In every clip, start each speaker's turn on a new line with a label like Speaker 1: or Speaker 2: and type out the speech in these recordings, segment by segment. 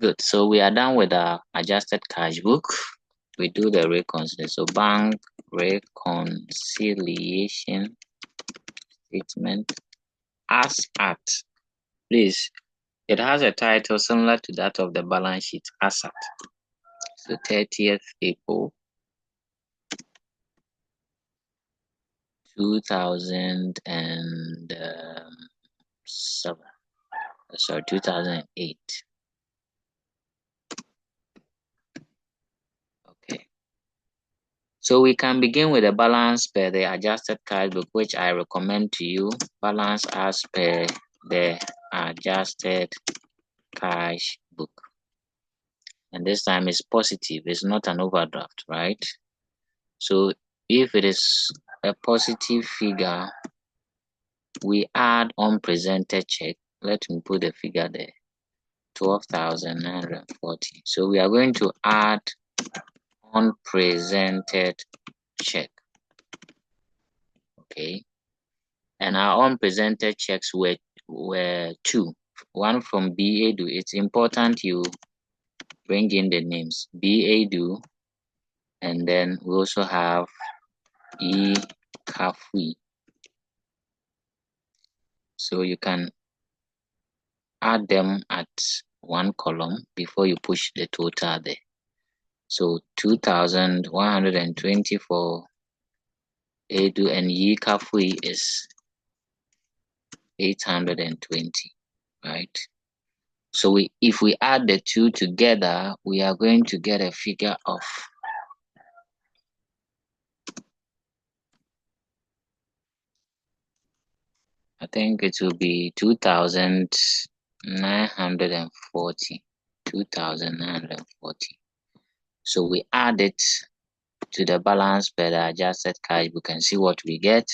Speaker 1: Good. So we are done with our adjusted cash book. We do the reconciliation. So bank reconciliation statement as at. Please, it has a title similar to that of the balance sheet, as at. So 30th April 2007. Sorry, 2008. Okay. So we can begin with the balance per the adjusted cash book, which I recommend to you. Balance as per the adjusted cash book. And this time is positive, it's not an overdraft, right? So if it is a positive figure, we add unpresented check. Let me put the figure there, 12,940. So we are going to add unpresented check. Okay. And our unpresented checks were two. One from BADU. It's important you bring in the names. BADU, and then we also have Kafui. So you can add them at one column before you push the total there. So 2,120 for Edu, and Kafui is 820, right? So if we add the two together, we are going to get a figure of I think it will be 2,940. 2,940. So we add it to the balance per the adjusted cash book and see what we get.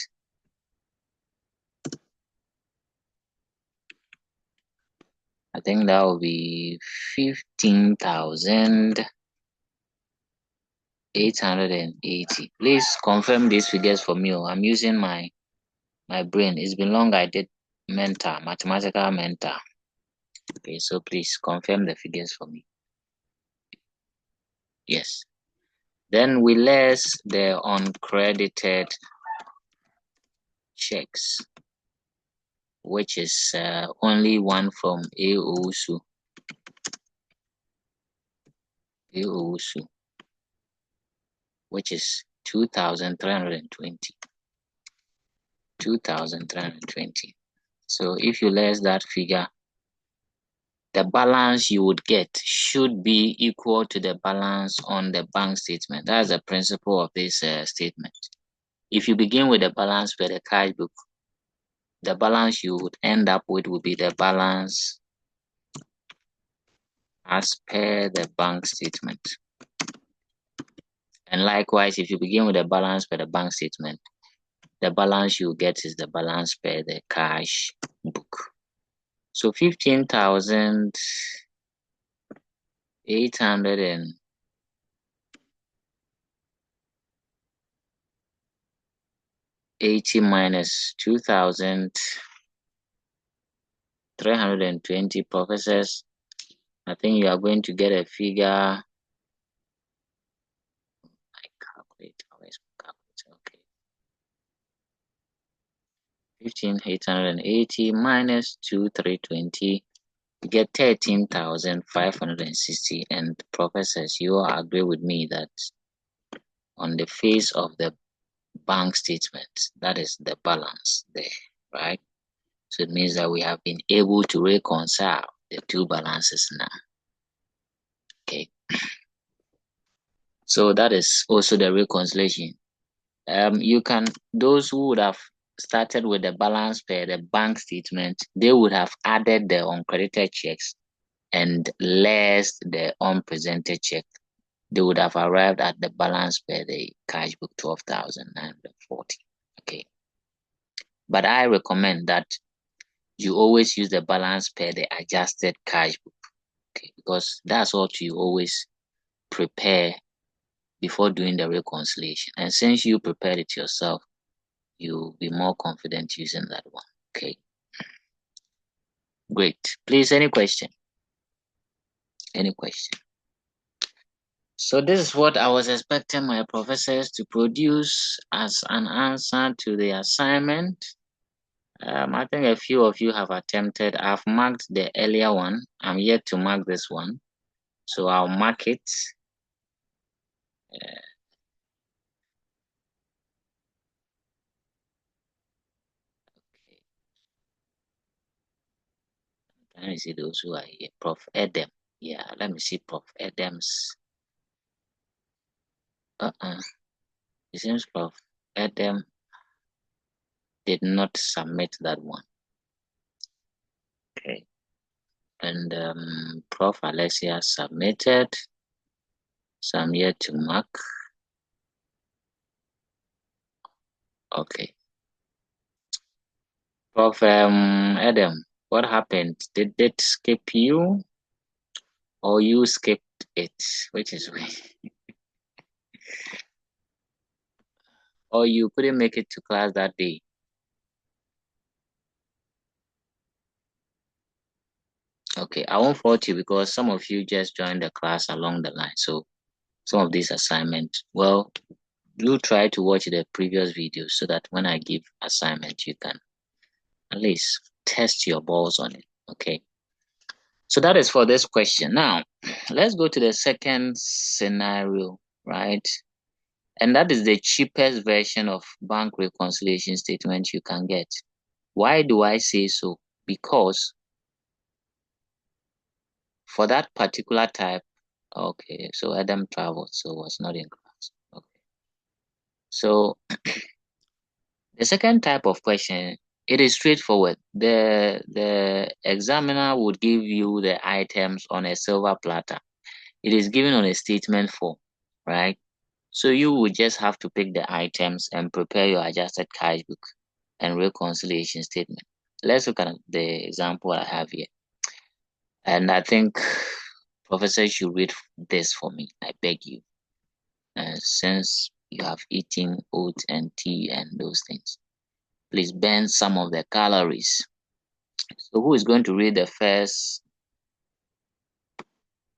Speaker 1: I think that will be 15,880. Please confirm these figures for me. I'm using my brain. It's been long I did mathematical mentor. Okay, so please confirm the figures for me. Yes. Then we less the uncredited checks, which is only one from AOSU. Which is 2,320. 2,320. So if you less that figure, the balance you would get should be equal to the balance on the bank statement. That's the principle of this statement. If you begin with the balance per the cash book, the balance you would end up with will be the balance as per the bank statement. And likewise, if you begin with the balance per the bank statement, the balance you get is the balance per the cash book. So 15,880 minus 2,320 professors. I think you are going to get a figure. I calculate. Always calculate. Okay. 15,880 minus 2,320. You get 13,560. And professors, you all agree with me that on the face of the bank statement, that is the balance there, right? So it means that we have been able to reconcile the two balances now. Okay. So that is also the reconciliation. Those who would have started with the balance per the bank statement, they would have added the uncredited checks and less the unpresented check. They would have arrived at the balance per the cash book 12,940. Okay. But I recommend that you always use the balance per the adjusted cash book. Okay, because that's what you always prepare before doing the reconciliation. And since you prepared it yourself, you'll be more confident using that one. Okay. Great. Please, any question? Any question? So this is what I was expecting my professors to produce as an answer to the assignment. I think a few of you have attempted. I've marked the earlier one. I'm yet to mark this one. So I'll mark it. Okay. Let me see those who are here. Prof. Edem. Yeah, let me see Prof. Edem's. It seems Prof. Edem did not submit that one. Okay. And Prof. Alexia submitted. So I'm here to mark. Okay. Prof. Edem, what happened? Did it skip you or you skipped it? Which is or you couldn't make it to class that day? Okay, I won't fault you because some of you just joined the class along the line. So some of these assignments, well, do try to watch the previous videos so that when I give assignment, you can at least test your balls on it. Okay. So that is for this question. Now, let's go to the second scenario, right? And that is the cheapest version of bank reconciliation statement you can get. Why do I say so? Because for that particular type, okay, so Adam traveled, so was not in class. Okay. So the second type of question, it is straightforward. The examiner would give you the items on a silver platter. It is given on a statement form, right? So you would just have to pick the items and prepare your adjusted cash book and reconciliation statement. Let's look at the example I have here. And I think Professor should read this for me. I beg you. Since you have eaten oats and tea and those things, please burn some of the calories. So who is going to read the first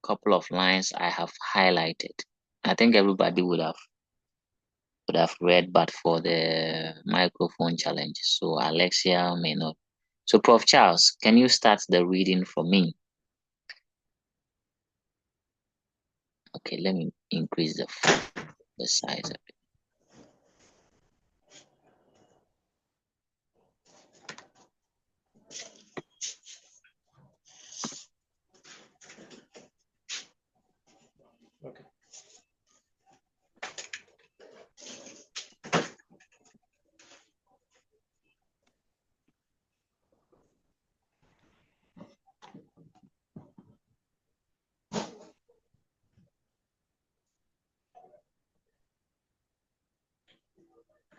Speaker 1: couple of lines I have highlighted? I think everybody would have read, but for the microphone challenge. So Alexia may not. So Prof. Charles, can you start the reading for me? Okay, let me increase the size of it.
Speaker 2: Okay.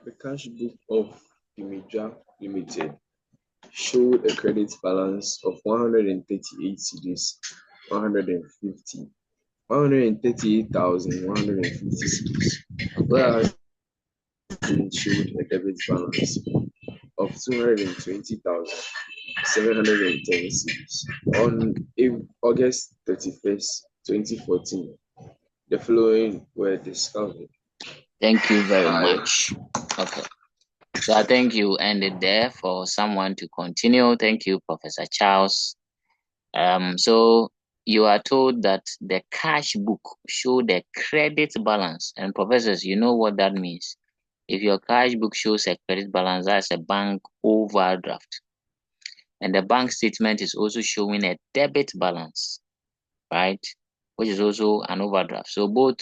Speaker 2: The cash book of Imidra Limited showed a credit balance of 138 cedis, 150, 138,150 cedis, whereas it showed a debit balance of 220,710 cedis. On August 31st, 2014, the following were discovered.
Speaker 1: Thank you very much. Okay. So I think you ended there for someone to continue. Thank you, Professor Charles. So you are told that the cash book show the credit balance. And professors, you know what that means. If your cash book shows a credit balance, that's a bank overdraft. And the bank statement is also showing a debit balance, right? Which is also an overdraft. So both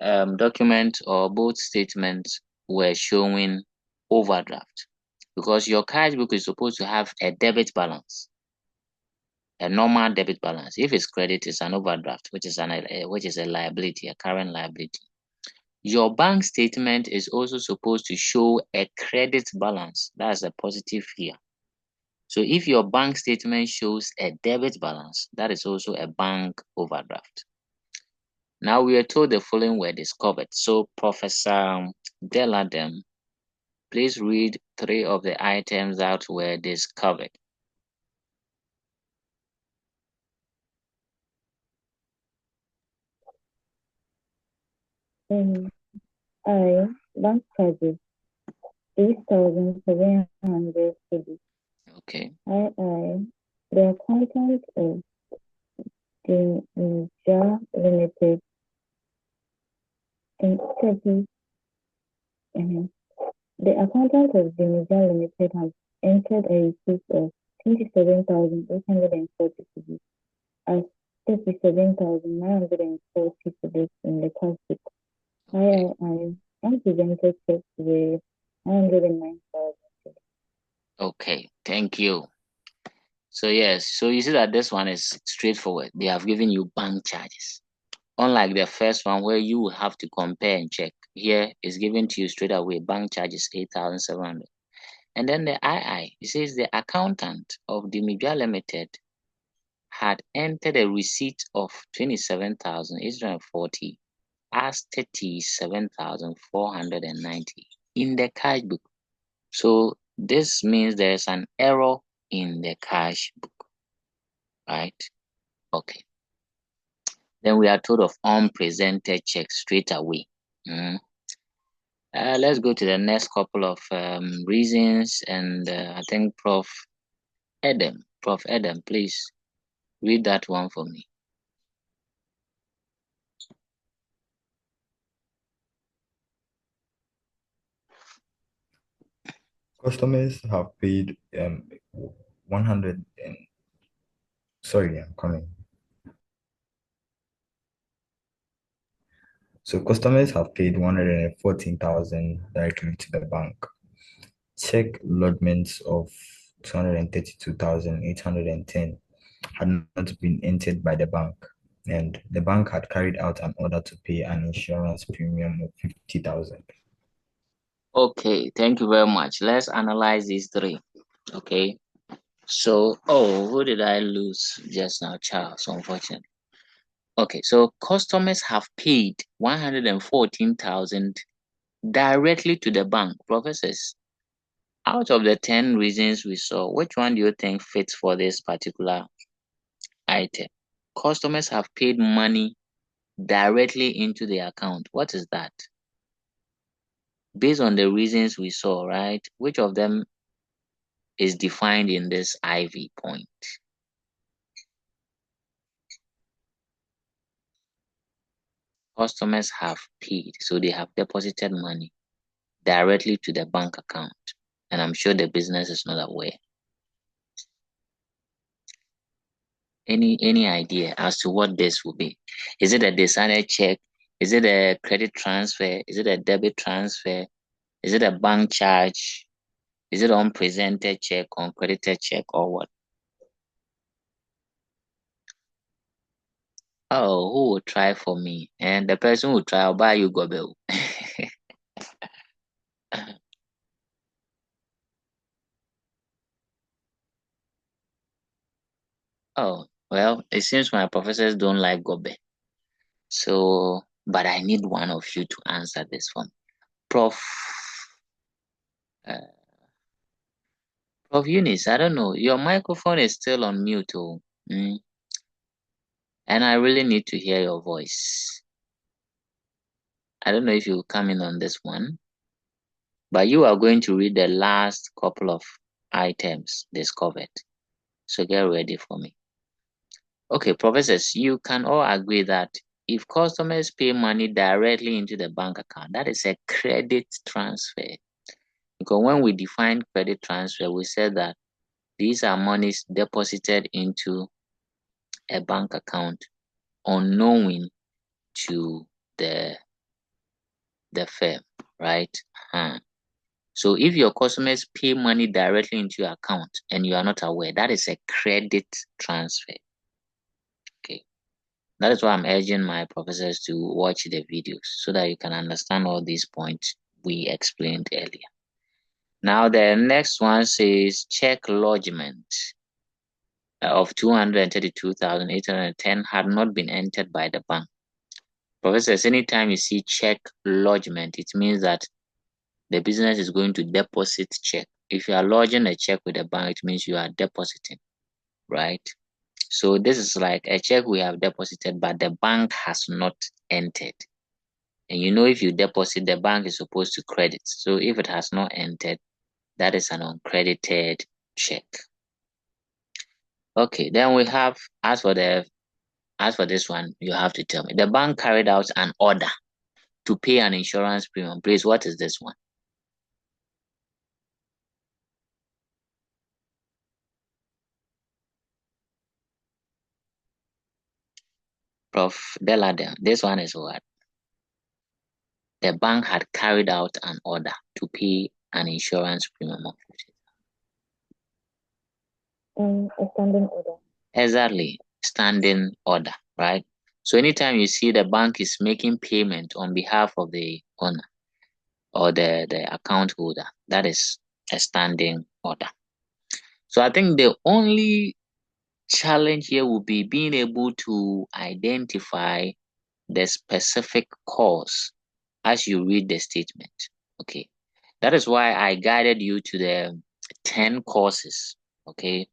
Speaker 1: documents or both statements were showing overdraft because your cash book is supposed to have a debit balance, a normal debit balance. If it's credit, it's an overdraft, which is a liability, a current liability. Your bank statement is also supposed to show a credit balance. That's a positive here. So if your bank statement shows a debit balance, that is also a bank overdraft. Now we are told the following were discovered. So Professor Deladem, please read 3 of the items that were discovered.
Speaker 3: Bank charges 3,700 cedis.
Speaker 1: Okay.
Speaker 3: The accountant of the Niger Limited in Turkey. The accountant of the Niger Limited has entered a receipt of 27,840 cedis as 37,940 cedis in the cash book.
Speaker 1: Okay.
Speaker 3: Unpresented checks with 109,000 cedis.
Speaker 1: Okay. Thank you. So yes, so you see that this one is straightforward. They have given you bank charges. Unlike the first one where you will have to compare and check. Here is given to you straight away. Bank charges 8,700. And then the II, it says the accountant of the Media Limited had entered a receipt of 27,840 as 37,490 in the cash book. So this means there's an error in the cash book, right? Okay. Then we are told of unpresented checks straight away. Let's go to the next couple of reasons, and I think Prof. Adam, please read that one for me.
Speaker 4: Customers have paid 100 and sorry, I'm coming. So customers have paid 114,000 directly to the bank. Check lodgements of 232,810 had not been entered by the bank, and the bank had carried out an order to pay an insurance premium of 50,000.
Speaker 1: Okay, thank you very much. Let's analyze these three. Okay. So, who did I lose just now? Charles, unfortunately. Okay, so customers have paid 114,000 directly to the bank. Professors, out of the 10 reasons we saw, which one do you think fits for this particular item? Customers have paid money directly into the account. What is that? Based on the reasons we saw, right? Which of them is defined in this IV point? Customers have paid, so they have deposited money directly to the bank account, and I'm sure the business is not aware. Any idea as to what this will be? Is it a designated check? Is it a credit transfer? Is it a debit transfer? Is it a bank charge? Is it unpresented check, uncredited check, or what? Oh, who will try for me? And the person who try, I'll buy you gobel. Oh, well, it seems my professors don't like gobe. So, but I need one of you to answer this one. Prof. Uh, Prof. Eunice, I don't know. Your microphone is still on mute, and I really need to hear your voice. I don't know if you will come in on this one, but you are going to read the last couple of items discovered. So get ready for me. Okay, professors, you can all agree that if customers pay money directly into the bank account, that is a credit transfer. Because when we define credit transfer, we said that these are monies deposited into a bank account unknowing to the firm, right? So if your customers pay money directly into your account and you are not aware, that is a credit transfer. Okay. That is why I'm urging my professors to watch the videos so that you can understand all these points we explained earlier. Now the next one says check lodgement of 232,810 had not been entered by the bank. Professors, anytime you see check lodgement, it means that the business is going to deposit check. If you are lodging a check with the bank, it means you are depositing, right? So this is like a check we have deposited, but the bank has not entered. And you know, if you deposit, the bank is supposed to credit. So if it has not entered, that is an uncredited check. Okay, then we have, as for this one, you have to tell me. The bank carried out an order to pay an insurance premium. Please, what is this one? Prof. Deladem, this one is what? The bank had carried out an order to pay an insurance premium of 50,000.
Speaker 3: A standing order.
Speaker 1: Exactly, standing order, right? So anytime you see the bank is making payment on behalf of the owner or the account holder, that is a standing order. So I think the only challenge here will be being able to identify the specific cause as you read the statement. Okay. That is why I guided you to the 10 courses. Okay.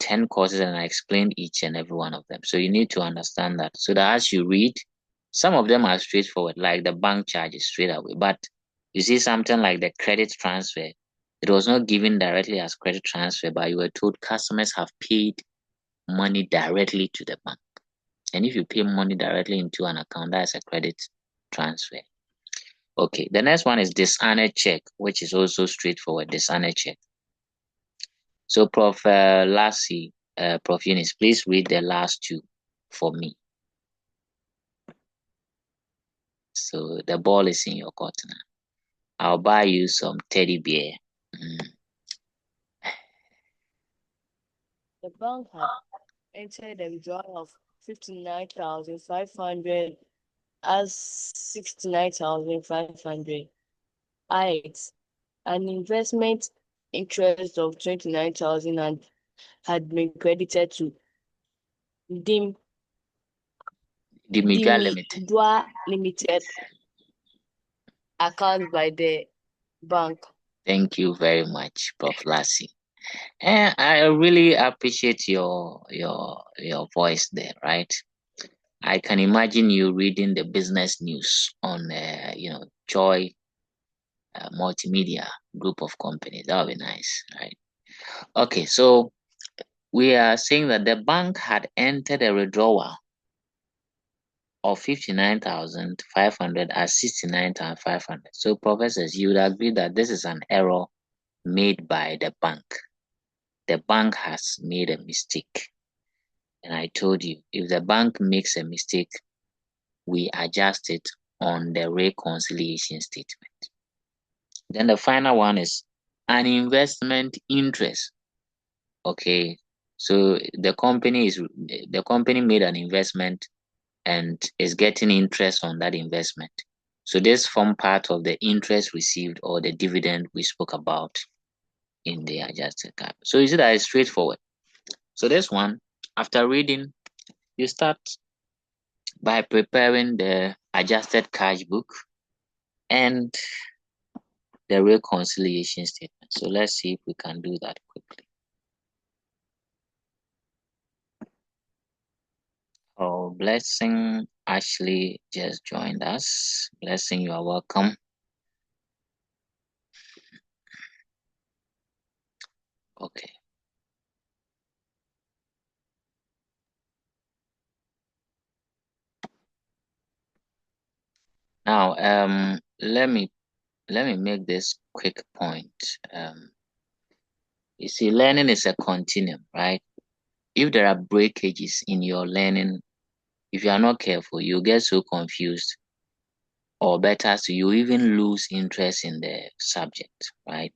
Speaker 1: 10 courses, and I explained each and every one of them. So you need to understand that. So that as you read, some of them are straightforward, like the bank charges straight away. But you see something like the credit transfer, it was not given directly as credit transfer, but you were told customers have paid money directly to the bank. And if you pay money directly into an account, that's a credit transfer. Okay, the next one is dishonored check, which is also straightforward, dishonored check. So Prof. Lassie, Prof. Eunice, please read the last two for me. So the ball is in your court now. I'll buy you some teddy bear.
Speaker 5: The bank had entered a withdrawal of 59,500 as 69,500. Alex, an investment interest of 29,000 and had been credited to Dimidua
Speaker 1: Limited.
Speaker 5: Limited account by the bank.
Speaker 1: Thank you very much, Prof. Lassie. And I really appreciate your voice there, right? I can imagine you reading the business news on Joy Multimedia group of companies. That would be nice, right? Okay, so we are saying that the bank had entered a withdrawal of 59,500 as 69,500. So, professors, you would agree that this is an error made by the bank. The bank has made a mistake. And I told you, if the bank makes a mistake, we adjust it on the reconciliation statement. Then the final one is an investment interest. Okay, so the company made an investment and is getting interest on that investment. So this form part of the interest received or the dividend we spoke about in the adjusted cap. So you see that it's straightforward. So this one, after reading, you start by preparing the adjusted cash book and the reconciliation statement. So let's see if we can do that quickly. Oh, Blessing Ashley just joined us. Blessing, you are welcome. Okay. Now, let me make this quick point. You see, learning is a continuum, right? If there are breakages in your learning, if you are not careful, you get so confused, or better, so you even lose interest in the subject, right?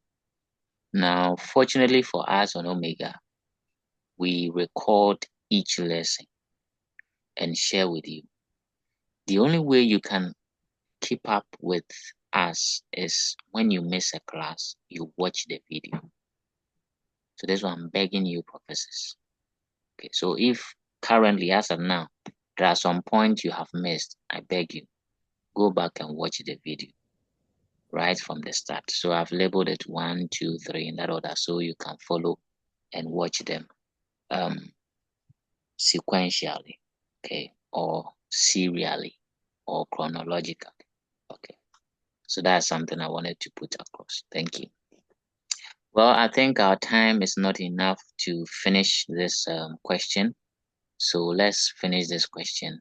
Speaker 1: Now, fortunately for us on Omega, we record each lesson and share with you. The only way you can keep up with us is when you miss a class, you watch the video. So that's why I'm begging you, professors. Okay, so if currently, as of now, there are some points you have missed, I beg you, go back and watch the video right from the start. So I've labeled it 1, 2, 3 in that order, so you can follow and watch them sequentially, okay, or serially, or chronologically. Okay. So that's something I wanted to put across. Thank you. Well, I think our time is not enough to finish this question. So let's finish this question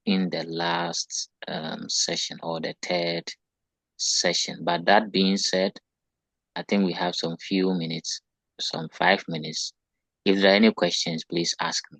Speaker 1: in the last session or the third session. But that being said, I think we have some few minutes, some 5 minutes. If there are any questions, please ask me.